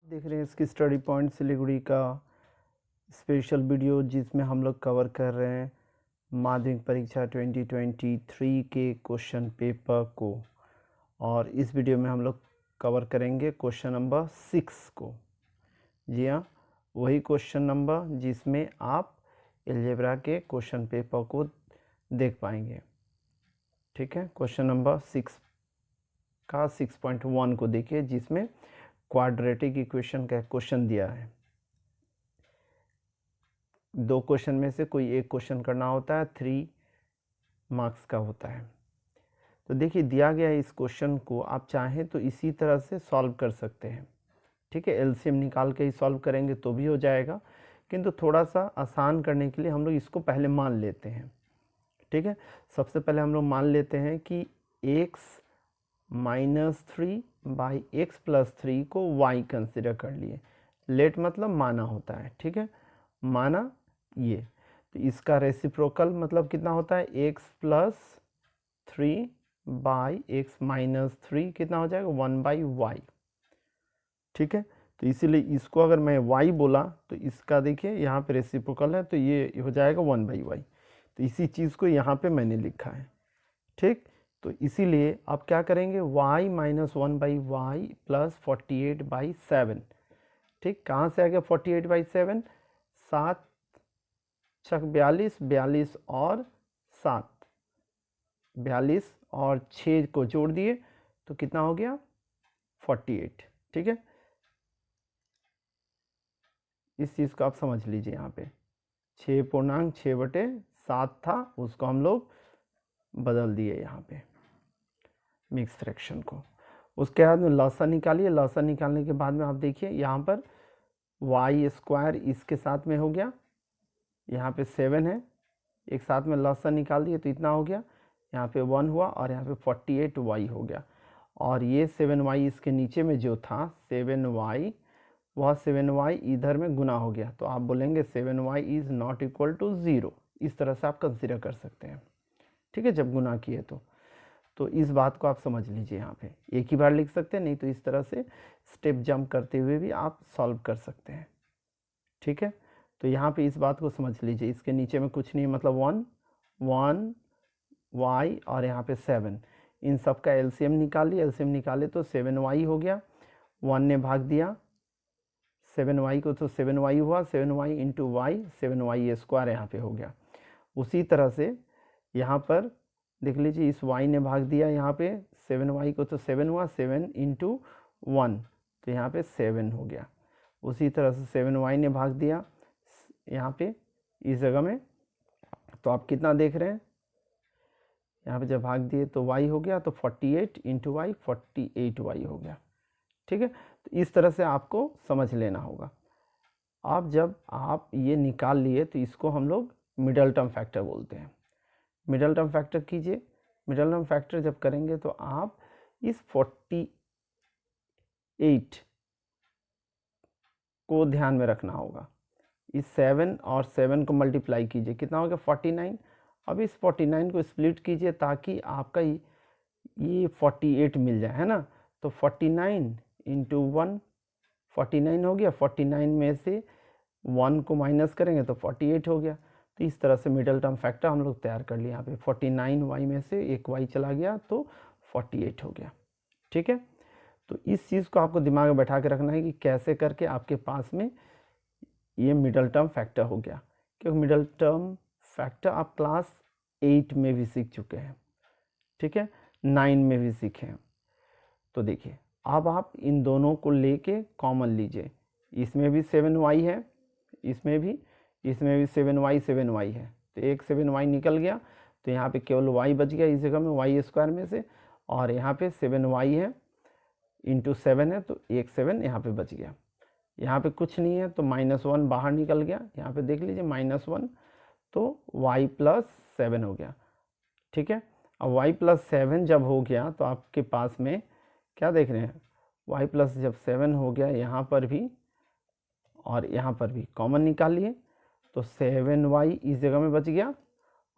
देख रहे हैं इसकी स्टडी पॉइंट सिलीगुड़ी का स्पेशल वीडियो, जिसमें हम लोग कवर कर रहे हैं माध्यमिक परीक्षा 2023 के क्वेश्चन पेपर को। और इस वीडियो में हम लोग कवर करेंगे क्वेश्चन नंबर 6 को। जी हाँ, वही क्वेश्चन नंबर जिसमें आप अलजेब्रा के क्वेश्चन पेपर को देख पाएंगे। ठीक है, क्वेश्चन नंबर 6 का 6.1 को देखिए, जिसमें क्वाड्रेटिक इक्वेशन का क्वेश्चन दिया है। दो क्वेश्चन में से कोई एक क्वेश्चन करना होता है, 3 मार्क्स का होता है। तो देखिए, दिया गया इस क्वेश्चन को आप चाहें तो इसी तरह से सॉल्व कर सकते हैं। ठीक है, एलसीएम निकाल के ही सॉल्व करेंगे तो भी हो जाएगा, किंतु थोड़ा सा आसान करने के लिए हम लोग इसको पहले मान लेते हैं। ठीक है, सबसे पहले हम लोग मान लेते हैं कि x -3 बाई एक्स प्लस 3 को y कंसिडर कर लिए। लेट मतलब माना होता है। ठीक है, माना ये, तो इसका रेसिप्रोकल मतलब कितना होता है, x plus 3 by x minus 3 कितना हो जाएगा, 1 बाई वाई। ठीक है, तो इसीलिए इसको अगर मैं y बोला तो इसका देखिए यहाँ पे रेसिप्रोकल है, तो ये हो जाएगा 1 बाई वाई। तो इसी चीज़ को यहाँ पे मैंने लिखा है। ठीक, तो इसीलिए आप क्या करेंगे, y minus 1 by y plus 48 by 7। ठीक, कहाँ से आ गया 48 बाई 7, 7 छक 42, 42 और 7, 42 और 6 को जोड़ दिए तो कितना हो गया 48। ठीक है, इस चीज़ को आप समझ लीजिए। यहाँ पे 6.6/7 था, उसको हम लोग बदल दिए यहाँ पे मिक्स फ्रैक्शन को। उसके बाद में लसा निकालिए। लसा निकालने के बाद में आप देखिए यहाँ पर y² इसके साथ में हो गया, यहाँ पे 7 है, एक साथ में लसा निकाल दिए तो इतना हो गया, यहाँ पे 1 हुआ और यहाँ पे 48y हो गया। और ये 7y इसके नीचे में जो था 7y, वह 7y इधर में गुना हो गया, तो आप बोलेंगे 7y is not equal to 0। इस तरह से आप कंसिडर कर सकते हैं। ठीक है, जब गुना किए तो इस बात को आप समझ लीजिए। यहाँ पे एक ही बार लिख सकते हैं, नहीं तो इस तरह से स्टेप जंप करते हुए भी आप सॉल्व कर सकते हैं। ठीक है, तो यहाँ पे इस बात को समझ लीजिए, इसके नीचे में कुछ नहीं, मतलब 1 y और यहाँ पे 7, इन सब का एलसीएम निकालिए। एलसीएम निकाले तो 7y हो गया, 1 ने भाग दिया 7y को तो 7y हुआ, 7y इंटू वाई 7y² यहाँ पे हो गया। उसी तरह से यहाँ पर देख लीजिए, इस y ने भाग दिया यहाँ पे 7y को तो 7 हुआ, 7 इंटू 1 तो यहाँ पे 7 हो गया। उसी तरह से 7y ने भाग दिया यहाँ पे इस जगह में, तो आप कितना देख रहे हैं, यहाँ पे जब भाग दिए तो y हो गया, तो 48 इंटू वाई 48y हो गया। ठीक है, तो इस तरह से आपको समझ लेना होगा। अब जब आप ये निकाल लिए तो इसको हम लोग मिडल टर्म फैक्टर बोलते हैं। मिडल टर्म फैक्टर कीजिए। मिडल टर्म फैक्टर जब करेंगे तो आप इस 48 को ध्यान में रखना होगा। इस 7 और 7 को मल्टीप्लाई कीजिए, कितना हो गया 49। अब इस 49 को स्प्लिट कीजिए ताकि आपका ये 48 मिल जाए, है ना। तो 49 इंटू 1 49 हो गया, 49 में से 1 को माइनस करेंगे तो 48 हो गया। तो इस तरह से मिडल टर्म फैक्टर हम लोग तैयार कर लिए। यहाँ पे 49y में से एक y चला गया तो 48 हो गया। ठीक है, तो इस चीज़ को आपको दिमाग में बैठा के रखना है कि कैसे करके आपके पास में ये मिडल टर्म फैक्टर हो गया, क्योंकि मिडल टर्म फैक्टर आप क्लास 8 में भी सीख चुके हैं। ठीक है, 9 में भी सीखे हैं। तो देखिए, अब आप इन दोनों को लेके कॉमन लीजिए। इसमें भी 7y है, इसमें भी 7y है, तो एक 7y निकल गया, तो यहाँ पे केवल y बच गया इस जगह में y² में से, और यहाँ पे 7y है इंटू 7 है, तो एक 7 यहाँ पे बच गया। यहाँ पे कुछ नहीं है तो -1 बाहर निकल गया, यहाँ पे देख लीजिए -1, तो y प्लस 7 हो गया। ठीक है, अब y प्लस 7 जब हो गया तो आपके पास में क्या देख रहे हैं, y प्लस जब 7 हो गया यहाँ पर भी और यहाँ पर भी कॉमन निकालिए, तो 7y इस जगह में बच गया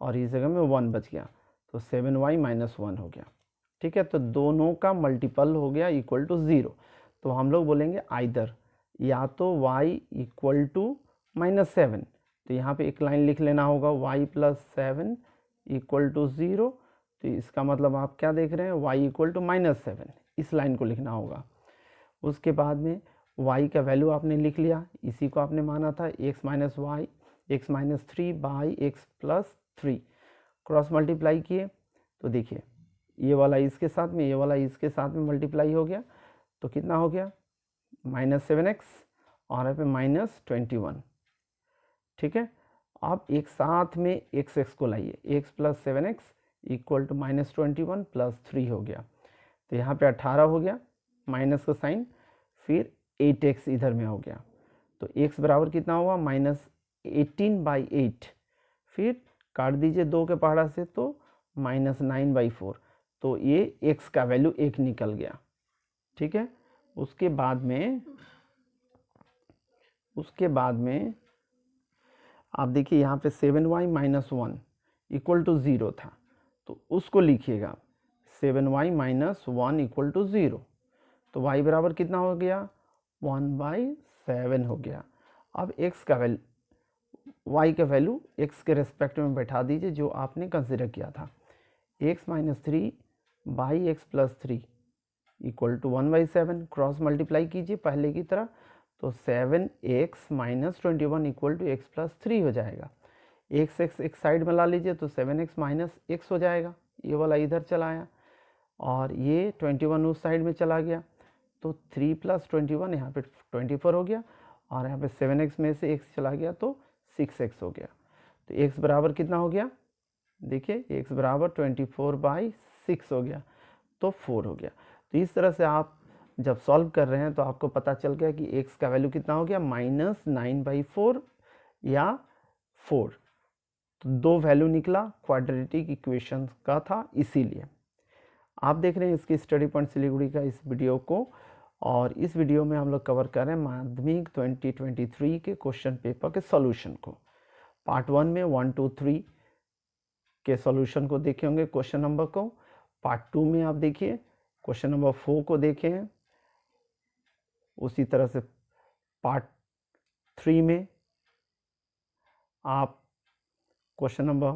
और इस जगह में 1 बच गया, तो 7y माइनस 1 हो गया। ठीक है, तो दोनों का मल्टीपल हो गया इक्वल टू 0, तो हम लोग बोलेंगे आइदर या तो y इक्वल टू -7, तो यहाँ पे एक लाइन लिख लेना होगा y + 7 इक्वल टू 0। तो इसका मतलब आप क्या देख रहे हैं, y इक्वल टू -7, इस लाइन को लिखना होगा। उसके बाद में y का वैल्यू आपने लिख लिया, इसी को आपने माना था x - y x - 3 by x + 3, cross multiply किए तो देखिए ये वाला इसके साथ में, ये वाला इसके साथ में मल्टीप्लाई हो गया, तो कितना हो गया -7x और यहाँ पे -21। ठीक है, आप एक साथ में x को लाइए, x + 7x इक्वल टू -21 + 3 हो गया, तो यहाँ पे 18 हो गया, माइनस का साइन, फिर 8x इधर में हो गया, तो x बराबर कितना हुआ -18/8, फिर काट दीजिए 2 के पहाड़ा से तो -9/4, तो ये x का वैल्यू 1 निकल गया। ठीक है, उसके बाद में आप देखिए यहाँ पे 7y - 1 इक्वल टू 0 था, तो उसको लिखिएगा 7y - 1 इक्वल टू 0, तो y बराबर कितना हो गया 1/7 हो गया। अब x का वैल्यू, y का वैल्यू x के रेस्पेक्ट में बैठा दीजिए जो आपने कंसिडर किया था, x - 3 by x + 3 equal to 1/7, cross multiply कीजिए पहले की तरह, तो 7x - 21 इक्वल टू x + 3 हो जाएगा। x एक साइड में ला लीजिए तो 7x - x हो जाएगा, ये वाला इधर चला आया, और ये 21 उस साइड में चला गया, तो 3 + 21 यहाँ पे 24 हो गया, और यहाँ पे 7x में से x चला गया तो 6x हो गया, तो x बराबर कितना हो गया, देखिए x बराबर 24/6 हो गया, तो 4 हो गया। तो इस तरह से आप जब सॉल्व कर रहे हैं तो आपको पता चल गया कि x का वैल्यू कितना हो गया -9/4 या 4, तो 2 वैल्यू निकला, क्वाड्रेटिक इक्वेशन का था, इसीलिए आप देख रहे हैं इसकी स्टडी पॉइंट सिलीगुड़ी का इस वीडियो को, और इस वीडियो में हम लोग कवर कर रहे हैं माध्यमिक 2023 के क्वेश्चन पेपर के सॉल्यूशन को। पार्ट 1 में 1, 2, 3 के सॉल्यूशन को देखे होंगे क्वेश्चन नंबर को, पार्ट 2 में आप देखिए क्वेश्चन नंबर 4 को देखे हैं, उसी तरह से पार्ट 3 में आप क्वेश्चन नंबर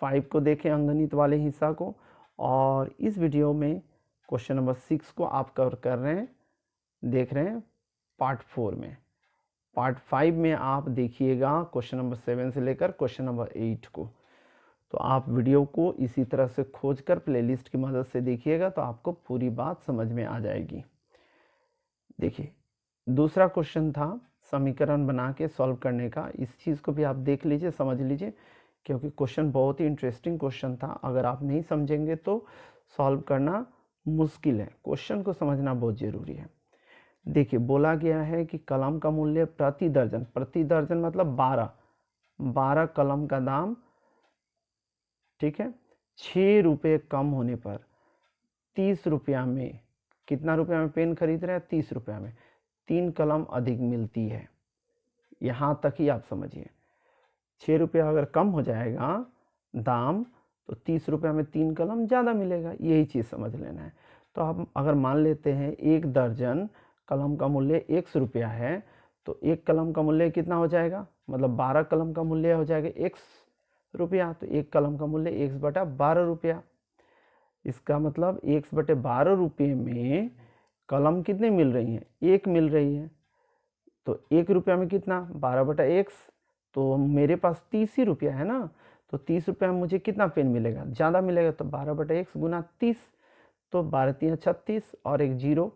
5 को देखें, अंकगणित वाले हिस्सा को, और इस वीडियो में क्वेश्चन नंबर 6 को आप कवर कर रहे हैं, देख रहे हैं पार्ट 4 में। पार्ट 5 में आप देखिएगा क्वेश्चन नंबर 7 से लेकर क्वेश्चन नंबर 8 को, तो आप वीडियो को इसी तरह से खोजकर प्लेलिस्ट की मदद से देखिएगा तो आपको पूरी बात समझ में आ जाएगी। देखिए दूसरा क्वेश्चन था समीकरण बना के सॉल्व करने का, इस चीज़ को भी आप देख लीजिए, समझ लीजिए, क्योंकि क्वेश्चन बहुत ही इंटरेस्टिंग क्वेश्चन था। अगर आप नहीं समझेंगे तो सॉल्व करना मुश्किल है, क्वेश्चन को समझना बहुत ज़रूरी है। देखिए बोला गया है कि कलम का मूल्य प्रति दर्जन मतलब 12 कलम का दाम, ठीक है, 6 रुपये कम होने पर 30 रुपया में, कितना रुपया में पेन खरीद रहे हैं, 30 रुपया में 3 कलम अधिक मिलती है। यहाँ तक ही आप समझिए, 6 रुपया अगर कम हो जाएगा दाम तो 30 रुपया में 3 कलम ज़्यादा मिलेगा, यही चीज़ समझ लेना है। तो आप अगर मान लेते हैं 1 दर्जन कलम का मूल्य 100 रुपया है, तो 1 कलम का मूल्य कितना हो जाएगा, मतलब 12 कलम का मूल्य हो जाएगा 1 रुपया, तो 1 कलम का मूल्य 1/12 रुपया। इसका मतलब 1/12 रुपये में कलम कितने मिल रही हैं, 1 मिल रही है, तो 1 रुपया में कितना 12/1, तो मेरे पास 30 ही रुपया है ना, तो 30 रुपया में मुझे कितना पेन मिलेगा, ज़्यादा मिलेगा, तो 12/1 गुना 30, तो 12 × 3 = 36 और एक 0,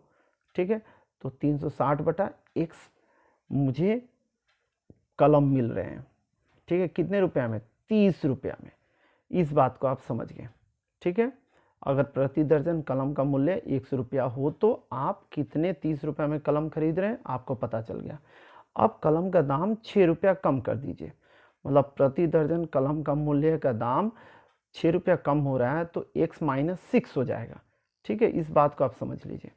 ठीक है, तो 360/x मुझे कलम मिल रहे हैं, ठीक है, कितने रुपया में, 30 रुपया में। इस बात को आप समझ गए, ठीक है। अगर प्रति दर्जन कलम का मूल्य 100 रुपया हो तो आप कितने 30 रुपया में कलम खरीद रहे हैं आपको पता चल गया। अब कलम का दाम 6 रुपया कम कर दीजिए, मतलब प्रति दर्जन कलम का मूल्य का दाम 6 रुपया कम हो रहा है, तो x - 6 हो जाएगा, ठीक है, इस बात को आप समझ लीजिए।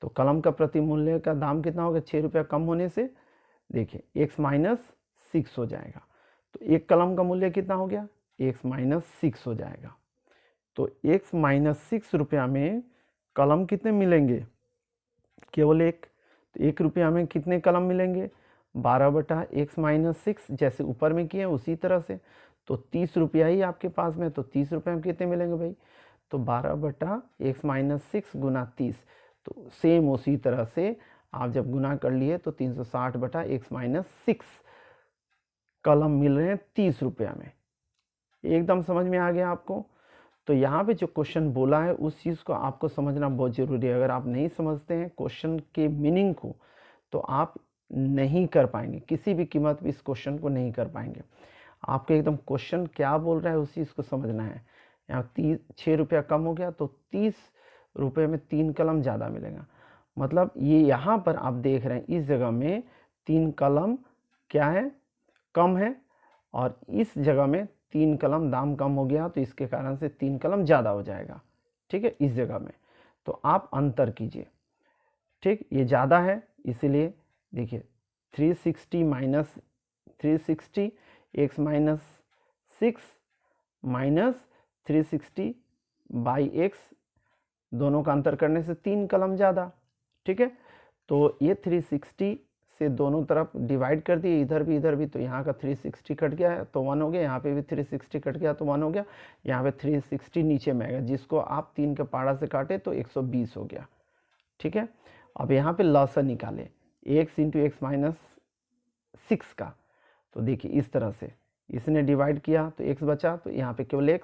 तो कलम का प्रति मूल्य का दाम कितना होगा 6 रुपया कम होने से, देखिए x - 6 हो जाएगा, तो एक कलम का मूल्य कितना हो गया, x - 6 हो जाएगा, तो x - 6 रुपया में कलम कितने मिलेंगे, केवल 1, तो 1 रुपया में कितने कलम मिलेंगे? 12/x-6, जैसे ऊपर में किए उसी तरह से। तो 30 रुपया ही आपके पास में, तो 30 रुपये में कितने मिलेंगे भाई? तो 12/x-6 गुना 30। तो सेम उसी तरह से आप जब गुना कर लिए तो 360/x-6 कलम मिल रहे हैं 30 रुपया में। एकदम समझ में आ गया आपको? तो यहाँ पे जो क्वेश्चन बोला है उस चीज़ को आपको समझना बहुत ज़रूरी है। अगर आप नहीं समझते हैं क्वेश्चन के मीनिंग को तो आप नहीं कर पाएंगे, किसी भी कीमत पे इस क्वेश्चन को नहीं कर पाएंगे। आपको एकदम क्वेश्चन क्या बोल रहा है उस चीज़ को समझना है। यहाँ 6 रुपया कम हो गया तो 30 रुपये में 3 कलम ज़्यादा मिलेगा। मतलब ये यहाँ पर आप देख रहे हैं इस जगह में 3 कलम क्या है? कम है, और इस जगह में 3 कलम दाम कम हो गया तो इसके कारण से 3 कलम ज़्यादा हो जाएगा। ठीक है, इस जगह में तो आप अंतर कीजिए। ठीक, ये ज़्यादा है इसीलिए देखिए 360 x-6 माइनस 360/x, दोनों का अंतर करने से 3 कलम ज़्यादा। ठीक है, तो ये 360 से दोनों तरफ डिवाइड कर दिए, इधर भी, तो यहाँ का 360 कट गया है तो 1 हो गया, यहाँ पे भी 360 कट गया तो 1 हो गया, यहाँ पे 360 नीचे में आएगा, जिसको आप 3 के पाड़ा से काटे तो 120 हो गया। ठीक है, अब यहाँ पे लॉसन निकाले x × x-6 का। तो देखिए इस तरह से इसने डिवाइड किया तो x बचा, तो यहाँ पे केवल x,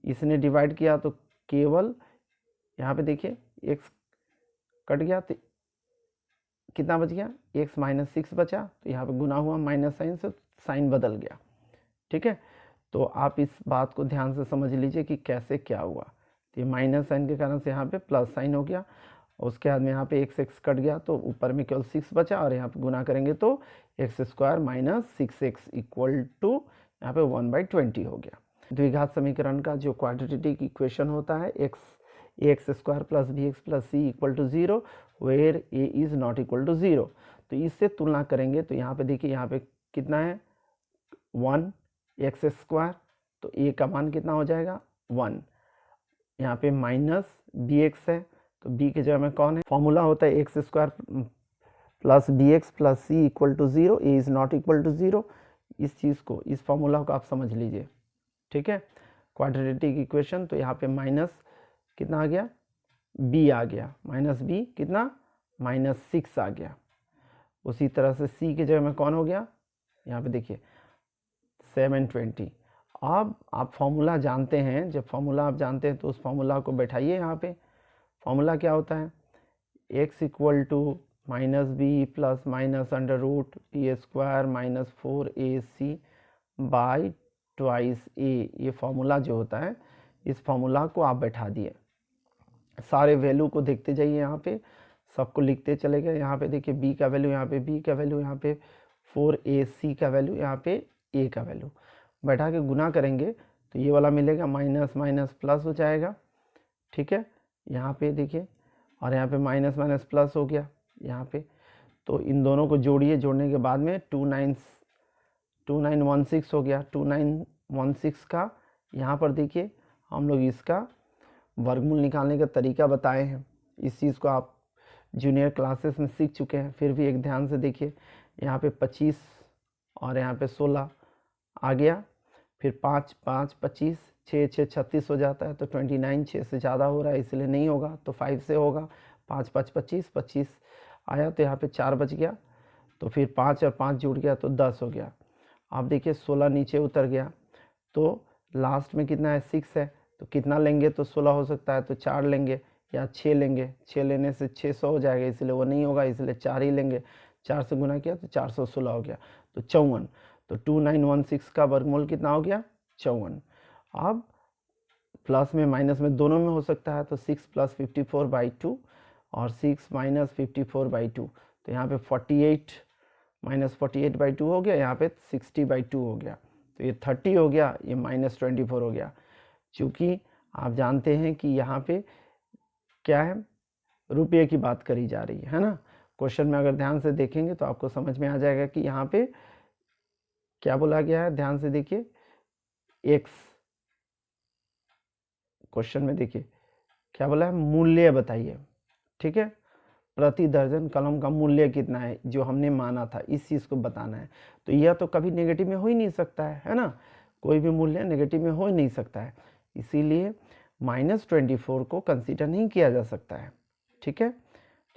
इसने डिवाइड किया तो केवल यहाँ पे देखिए x कट गया तो कितना बच गया? x-6 बचा, तो यहाँ पे गुना हुआ माइनस साइन से, साइन बदल गया। ठीक है, तो आप इस बात को ध्यान से समझ लीजिए कि कैसे क्या हुआ। तो ये माइनस साइन के कारण से यहाँ पे प्लस साइन हो गया, उसके बाद में यहाँ पे x कट गया तो ऊपर में केवल 6 बचा, और यहाँ पे गुना करेंगे तो x² - 6x इक्वल टू यहाँ पे 1/20 हो गया। द्विघात समीकरण का जो क्वाड्रेटिक इक्वेशन होता है ax² + bx + c = 0 where a is not equal to 0, तो इससे तुलना करेंगे तो यहाँ पे देखिए यहाँ पे कितना है 1x², तो a का मान कितना हो जाएगा 1। यहाँ पे माइनस bx है तो b के जगह में कौन है? फॉर्मूला होता है x² + bx + c = 0, a is not equal to 0। इस चीज़ को, इस फॉर्मूला को आप समझ लीजिए। ठीक है, क्वाड्रेटिक इक्वेशन, तो यहाँ पे माइनस कितना आ गया? b आ गया, माइनस b कितना? -6 आ गया। उसी तरह से c के जगह में कौन हो गया? यहाँ पे देखिए 720। अब आप फॉर्मूला जानते हैं, जब फॉर्मूला आप जानते हैं तो उस फॉर्मूला को बैठाइए यहाँ पे। फॉर्मूला क्या होता है? x = -b + -√a² - 4ac/2a। ये फॉर्मूला जो होता है, इस फॉर्मूला को आप बैठा दिए, सारे वैल्यू को देखते जाइए, यहाँ पे सबको लिखते चले गए। यहाँ पे देखिए b का वैल्यू, यहाँ पे b का वैल्यू, यहाँ पे 4ac का वैल्यू, यहाँ पे a का वैल्यू बैठा के गुना करेंगे तो ये वाला मिलेगा, माइनस माइनस प्लस हो जाएगा। ठीक है, यहाँ पे देखिए, और यहाँ पे माइनस माइनस प्लस हो गया यहाँ पे, तो इन दोनों को जोड़िए, जोड़ने के बाद में 2916 हो गया। 2916 का यहाँ पर देखिए हम लोग इसका वर्गमूल निकालने का तरीका बताए हैं। इस चीज़ को आप जूनियर क्लासेस में सीख चुके हैं, फिर भी एक ध्यान से देखिए। यहाँ पे 25 और यहाँ पे 16 आ गया, फिर 5 5 25, 6 6 36 हो जाता है, तो 29 6 से ज़्यादा हो रहा है इसलिए नहीं होगा, तो 5 से होगा। 5 5 25, 25 आया तो यहाँ पे 4 बच गया, तो फिर 5 और 5 जुड़ गया तो 10 हो गया। आप देखिए 16 नीचे उतर गया, तो लास्ट में कितना है? 6 है, तो कितना लेंगे तो 16 हो सकता है, तो 4 लेंगे या 6 लेंगे। 6 लेने से 600 हो जाएगा, इसलिए वो नहीं होगा, इसलिए 4 ही लेंगे। 4 से गुना किया तो 416 हो गया, तो 54। तो 2916 का वर्गमूल कितना हो गया? 54। अब प्लस में माइनस में दोनों में हो सकता है, तो 6 + 54/2 और 6 - 54/2, तो यहाँ पे 48 - 48/2 हो गया, यहाँ पे 60/2 हो गया, तो ये 30 हो गया, ये -24 हो गया। क्योंकि आप जानते हैं कि यहाँ पे क्या है? रुपये की बात करी जा रही है ना। क्वेश्चन में अगर ध्यान से देखेंगे तो आपको समझ में आ जाएगा कि यहाँ पे क्या बोला गया है। ध्यान से देखिए, x, क्वेश्चन में देखिए क्या बोला है? मूल्य बताइए। ठीक है, प्रति दर्जन कलम का मूल्य कितना है जो हमने माना था, इस चीज़ को बताना है। तो यह तो कभी नेगेटिव में हो ही नहीं सकता है ना, कोई भी मूल्य नेगेटिव में हो ही नहीं सकता है, इसीलिए -24 को कंसीडर नहीं किया जा सकता है। ठीक है,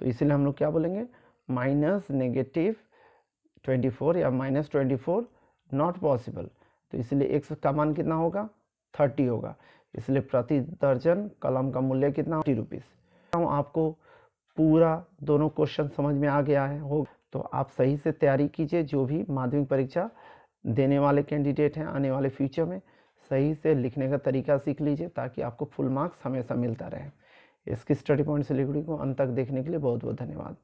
तो इसीलिए हम लोग क्या बोलेंगे, -24 या -24 नॉट पॉसिबल। तो इसलिए x का मान कितना होगा, 30 होगा, इसलिए प्रति दर्जन कलम का मूल्य कितना, 30 रुपीज़। आपको पूरा दोनों क्वेश्चन समझ में आ गया है हो, तो आप सही से तैयारी कीजिए। जो भी माध्यमिक परीक्षा देने वाले कैंडिडेट हैं आने वाले फ्यूचर में, सही से लिखने का तरीका सीख लीजिए ताकि आपको फुल मार्क्स हमेशा मिलता रहे। इसकी स्टडी पॉइंट से लिखने को अंत तक देखने के लिए बहुत बहुत धन्यवाद।